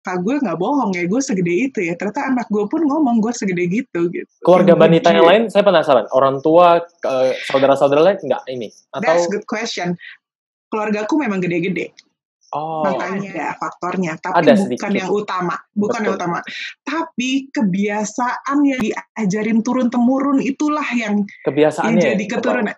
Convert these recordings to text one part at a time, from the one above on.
kakak gue nggak bohong ya, gue segede itu ya. Ternyata anak gue pun ngomong gue segede gitu. Keluarga Mbak Nita yang lain, saya penasaran. Orang tua, saudara-saudara lain nggak ini? That's good question. Keluargaku memang gede-gede. Oh, makanya ada faktornya, tapi ada bukan sedikit. yang utama, bukan Betul. yang utama. Tapi kebiasaan yang diajarin turun-temurun itulah yang jadi keturunan.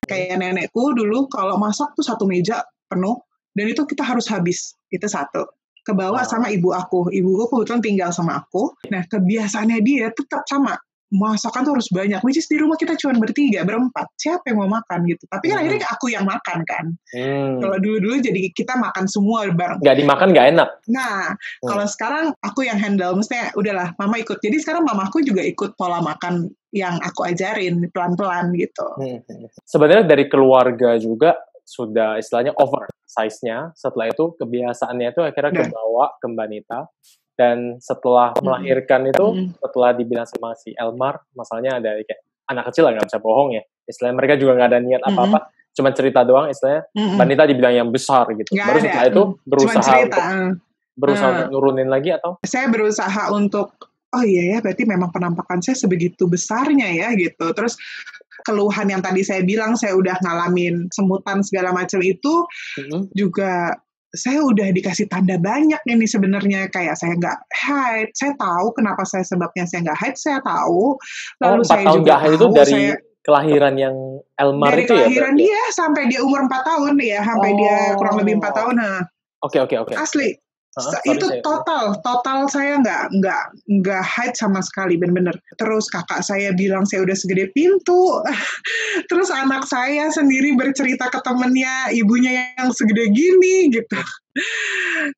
Kayak nenekku dulu kalau masak tuh satu meja penuh dan itu kita harus habis. Itu satu. Kebawa sama ibu aku. Ibuku kebetulan tinggal sama aku. Nah, kebiasaannya dia tetap sama. Masakan tuh harus banyak, which is di rumah kita cuma bertiga, berempat, siapa yang mau makan gitu, tapi kan akhirnya aku yang makan kan. Kalau dulu jadi kita makan semua bareng, nggak dimakan nggak enak. Nah, kalau sekarang aku yang handle, mestinya udahlah mama ikut, jadi sekarang mamaku juga ikut pola makan yang aku ajarin pelan-pelan gitu. Sebenarnya dari keluarga juga sudah istilahnya over size-nya, setelah itu kebiasaannya itu akhirnya kebawa ke Mbak Nita. Dan setelah melahirkan itu, setelah dibilang sama si Elmar, masalahnya ada kayak anak kecil lah, nggak bisa bohong ya. Istilahnya mereka juga nggak ada niat apa-apa, cuma cerita doang. Istilahnya Mbak Nita dibilang yang besar gitu. Gak baru ada. Setelah itu berusaha untuk nurunin lagi atau? Saya berusaha untuk, oh iya ya, berarti memang penampakan saya sebegitu besarnya ya gitu. Terus keluhan yang tadi saya bilang, saya udah ngalamin semutan segala macam itu, juga saya udah dikasih tanda banyak ini sebenarnya, kayak saya nggak haid, saya tahu kenapa sebabnya saya nggak haid, saya tahu. Lalu 4 saya tahun juga haid itu dari kelahiran yang Elmar dari itu ya? Dari kelahiran dia sampai dia umur 4 tahun ya, sampai dia kurang lebih 4 tahun. Nah, Oke. Asli. Itu total saya nggak haid sama sekali, bener-bener. Terus kakak saya bilang saya udah segede pintu. Terus anak saya sendiri bercerita ke temennya, ibunya yang segede gini gitu.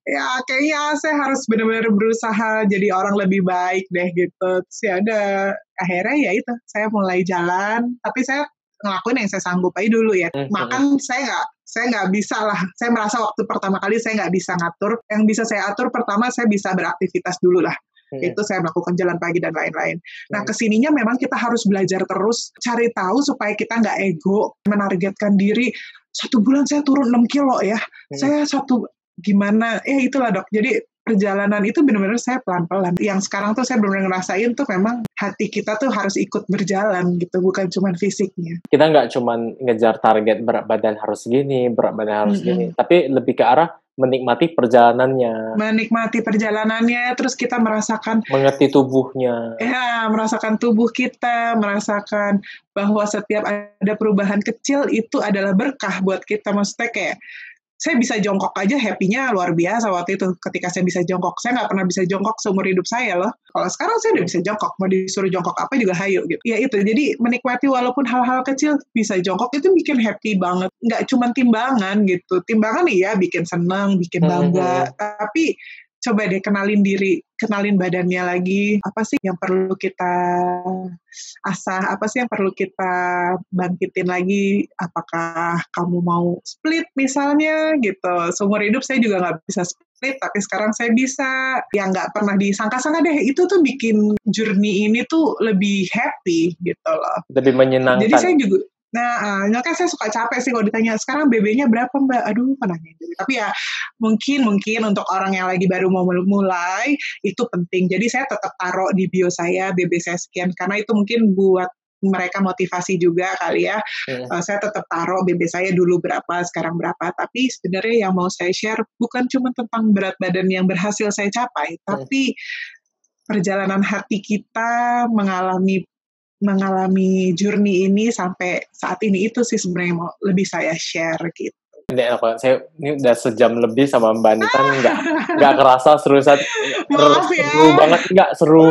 Ya kayaknya saya harus benar-benar berusaha jadi orang lebih baik deh gitu. Terus ya ada akhirnya ya itu, saya mulai jalan, tapi saya ngelakuin yang saya sanggup aja dulu ya. Makan saya nggak bisa lah. Saya merasa waktu pertama kali saya nggak bisa ngatur. Yang bisa saya atur pertama, saya bisa beraktivitas dulu lah. Itu saya melakukan jalan pagi dan lain-lain. Nah, kesininya memang kita harus belajar terus, cari tahu supaya kita nggak ego, menargetkan diri, 1 bulan saya turun 6 kilo ya. Saya gimana, itulah dok. Jadi perjalanan itu benar-benar saya pelan-pelan. Yang sekarang tuh saya benar-benar ngerasain tuh memang hati kita tuh harus ikut berjalan gitu, bukan cuma fisiknya. Kita nggak cuma ngejar target berat badan harus segini, tapi lebih ke arah menikmati perjalanannya. Terus kita merasakan mengerti tubuhnya. Ya, merasakan tubuh kita, merasakan bahwa setiap ada perubahan kecil itu adalah berkah buat kita. Maksudnya kayak saya bisa jongkok aja happy-nya luar biasa waktu itu ketika saya bisa jongkok. Saya nggak pernah bisa jongkok seumur hidup saya loh. Kalau sekarang saya udah bisa jongkok, mau disuruh jongkok apa juga hayu gitu. Ya itu, jadi menikmati walaupun hal-hal kecil bisa jongkok itu bikin happy banget. Nggak cuma timbangan gitu. Timbangan iya bikin senang, bikin bangga. Tapi coba deh kenalin badannya lagi. Apa sih yang perlu kita asah? Apa sih yang perlu kita bangkitin lagi? Apakah kamu mau split misalnya gitu? Seumur hidup saya juga nggak bisa split, tapi sekarang saya bisa. Yang nggak pernah disangka-sangka deh, itu tuh bikin journey ini tuh lebih happy gitu loh. Lebih menyenangkan. Jadi saya juga kan saya suka capek sih kalau ditanya, sekarang BB-nya berapa mbak? Aduh, nanya. Tapi ya mungkin untuk orang yang lagi baru mau mulai, itu penting. Jadi saya tetap taruh di bio saya, BB saya sekian, karena itu mungkin buat mereka motivasi juga kali ya. Saya tetap taruh BB saya dulu berapa, sekarang berapa. Tapi sebenarnya yang mau saya share bukan cuma tentang berat badan yang berhasil saya capai, tapi perjalanan hati kita mengalami journey ini sampai saat ini, itu sih sebenarnya mau lebih saya share gitu. Saya ini udah sejam lebih sama Mbak Nita, nggak kerasa seru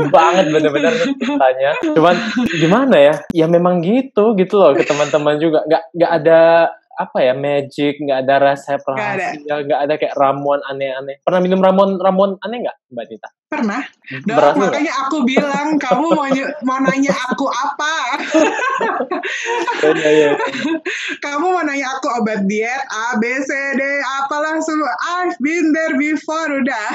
banget bener-bener ceritanya. Cuman gimana ya? Ya memang gitu loh ke teman-teman juga. Nggak ada apa ya, magic, nggak ada resep rahasia, nggak ada kayak ramuan aneh-aneh. Pernah minum ramuan aneh nggak Mbak Nita? Pernah. Dok, Berhasil nggak? makanya aku bilang kamu mau nanya aku apa? Iya. Kamu mau nanya aku obat diet A, B, C, D, apalah semua. I've been there before, udah.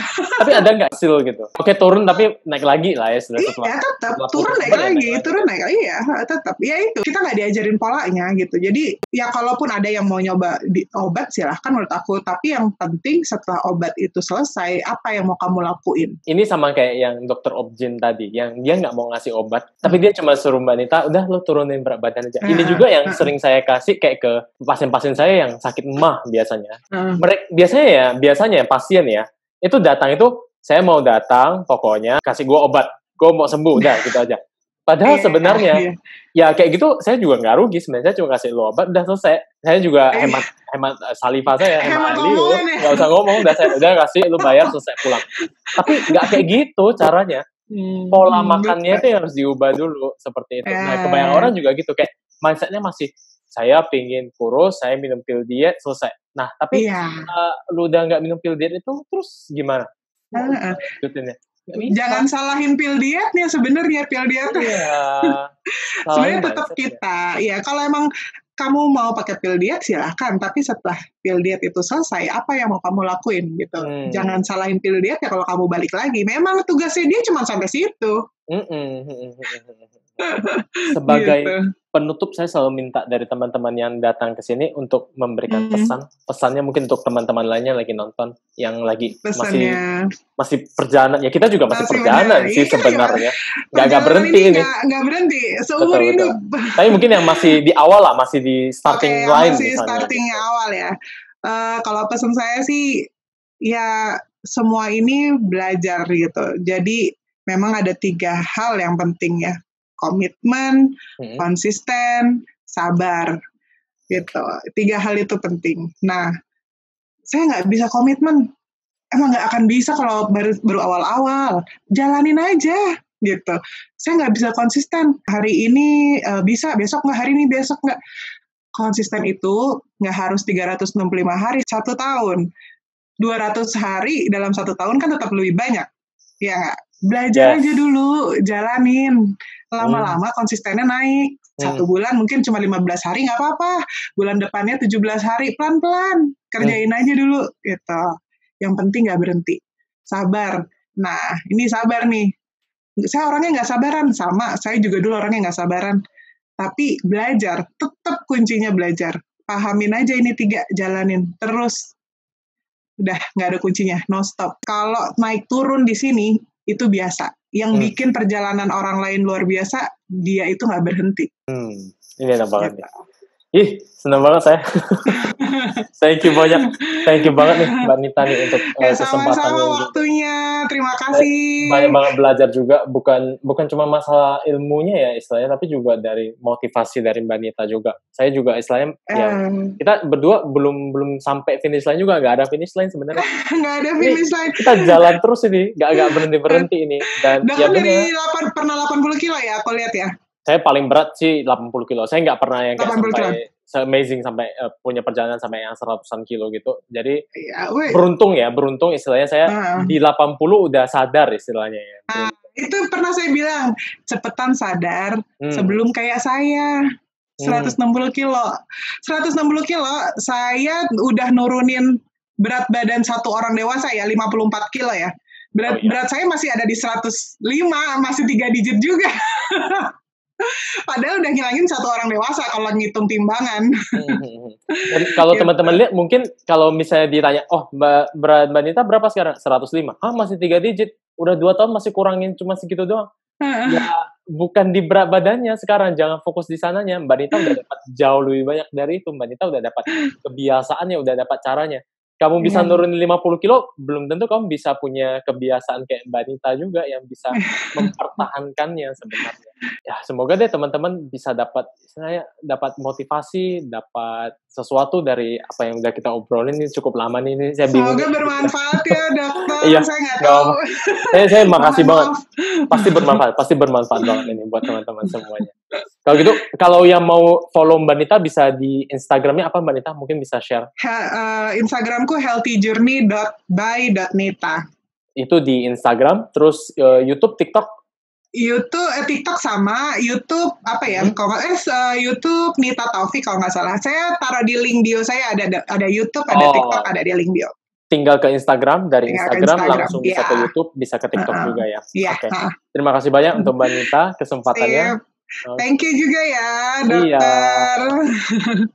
Tapi ada nggak hasil gitu? Oke, turun tapi naik lagi lah ya setelah Iya, tetap setelah turun putus naik obat ya lagi, turun naik lagi ya, tetap. Ya itu, kita nggak diajarin polanya gitu. Jadi ya kalaupun ada yang mau nyoba obat silahkan menurut aku. Tapi yang penting setelah obat itu selesai, apa yang mau kamu lakuin? Ini sama kayak yang dokter Objin tadi, yang dia nggak mau ngasih obat, tapi dia cuma suruh Mbak Nita, udah lo turunin berat badan aja. Ini juga yang sering saya kasih kayak ke pasien-pasien saya yang sakit emah biasanya. Mereka biasanya pasien ya, itu datang itu, saya mau datang, pokoknya kasih gue obat, gue mau sembuh, udah gitu aja. Padahal sebenarnya, ya kayak gitu, saya juga nggak rugi. Sebenarnya saya cuma kasih lo obat, udah selesai. Saya juga hemat saliva saya, hemat aliu, nggak usah ngomong, udah kasih, lu bayar, selesai pulang. Tapi nggak kayak gitu caranya. Pola makannya itu yang harus diubah dulu, seperti itu. Nah, kebanyakan orang juga gitu, kayak mindsetnya masih, saya pingin kurus, saya minum pil diet, selesai. Nah, tapi lu udah nggak minum pil diet itu, terus gimana? Jangan salahin pil dietnya sebenarnya, pil diet. Sebenarnya tetap kita. Ya, kalau emang kamu mau pakai pil diet silahkan, tapi setelah pil diet itu selesai, apa yang mau kamu lakuin gitu. Jangan salahin pil diet ya kalau kamu balik lagi. Memang tugasnya dia cuma sampai situ. Sebagai penutup, saya selalu minta dari teman-teman yang datang ke sini untuk memberikan pesannya mungkin untuk teman-teman lainnya lagi nonton yang lagi masih perjalanan, ya kita juga masih perjalanan sih sebenarnya, nggak berhenti ini, nggak berhenti seumur hidup. Tapi mungkin yang masih di awal lah, masih di starting line, masih startingnya awal ya. Kalau pesan saya sih ya semua ini belajar gitu. Jadi memang ada 3 hal yang penting ya. Komitmen, konsisten, sabar, gitu. 3 hal itu penting. Nah, saya nggak bisa komitmen. Emang nggak akan bisa kalau baru awal-awal. Jalanin aja, gitu. Saya nggak bisa konsisten. Hari ini bisa, besok nggak, hari ini besok nggak. Konsisten itu nggak harus 365 hari, 1 tahun. 200 hari dalam 1 tahun kan tetap lebih banyak. Ya nggak? Belajar aja dulu, jalanin. Lama-lama konsistennya naik. 1 bulan mungkin cuma 15 hari, nggak apa-apa. Bulan depannya 17 hari, pelan-pelan. Kerjain aja dulu, gitu. Yang penting nggak berhenti. Sabar. Nah, ini sabar nih. Saya orangnya nggak sabaran. Sama, saya juga dulu orangnya nggak sabaran. Tapi belajar, tetap kuncinya belajar. Pahamin aja ini 3, jalanin. Terus. Udah, nggak ada kuncinya, no stop. Kalau naik turun di sini, itu biasa. Yang bikin perjalanan orang lain luar biasa, dia itu nggak berhenti. Ini enak banget nih. Ih, senang banget saya. Thank you banget nih Mbak Nita nih untuk kesempatan sama-sama waktunya. Terima kasih. Banyak banget belajar juga, bukan cuma masalah ilmunya ya istilahnya, tapi juga dari motivasi dari Mbak Nita juga. Saya juga istilahnya kita berdua belum sampai finish line juga, nggak ada finish line sebenarnya. Nggak ada finish line. Kita jalan terus ini, nggak berhenti ini. Dan ya dari pernah 80 kilo ya, aku lihat ya. Saya paling berat sih 80 kilo. Saya nggak pernah yang kayak amazing sampai punya perjalanan sampai yang 100-an kilo gitu. Jadi beruntung istilahnya saya di 80 udah sadar istilahnya ya. Itu pernah saya bilang, cepetan sadar sebelum kayak saya. 160 kilo. 160 kilo saya udah nurunin berat badan satu orang dewasa ya, 54 kilo ya. Berat saya masih ada di 105, masih 3 digit juga. Padahal udah ngilangin satu orang dewasa kalau ngitung timbangan. Dan kalau teman-teman lihat, mungkin kalau misalnya ditanya, Mbak Nita berapa sekarang? 105. Masih 3 digit. Udah 2 tahun masih kurangin cuma segitu doang. Ya, bukan di berat badannya sekarang. Jangan fokus di sananya. Mbak Nita udah dapat jauh lebih banyak dari itu. Mbak Nita udah dapat kebiasaannya, udah dapat caranya. Kamu bisa nurunin 50 kilo, belum tentu kamu bisa punya kebiasaan kayak Mbak Nita juga yang bisa mempertahankannya sebenarnya. Ya, semoga deh teman-teman bisa dapat motivasi, dapat sesuatu dari apa yang udah kita obrolin. Ini cukup lama nih, ini saya bingung. Semoga bermanfaat ya, dokter. Iya, saya nggak tahu. Saya makasih banget. Pasti bermanfaat banget ini buat teman-teman semuanya. Kalau gitu, kalau yang mau follow Mbak Nita bisa di Instagramnya apa Mbak Nita? Mungkin bisa share. Instagramku healthyjourney.by.nita. Itu di Instagram, terus YouTube, TikTok? YouTube, TikTok sama YouTube apa ya? Kalau YouTube Nita Taufik kalau nggak salah. Saya taruh di link bio saya ada YouTube, ada TikTok, ada di link bio. Tinggal ke Instagram, dari Instagram langsung bisa ke YouTube, bisa ke TikTok juga ya. Oke. Terima kasih banyak untuk Mbak Nita kesempatannya. Thank you juga ya, dokter. Iya.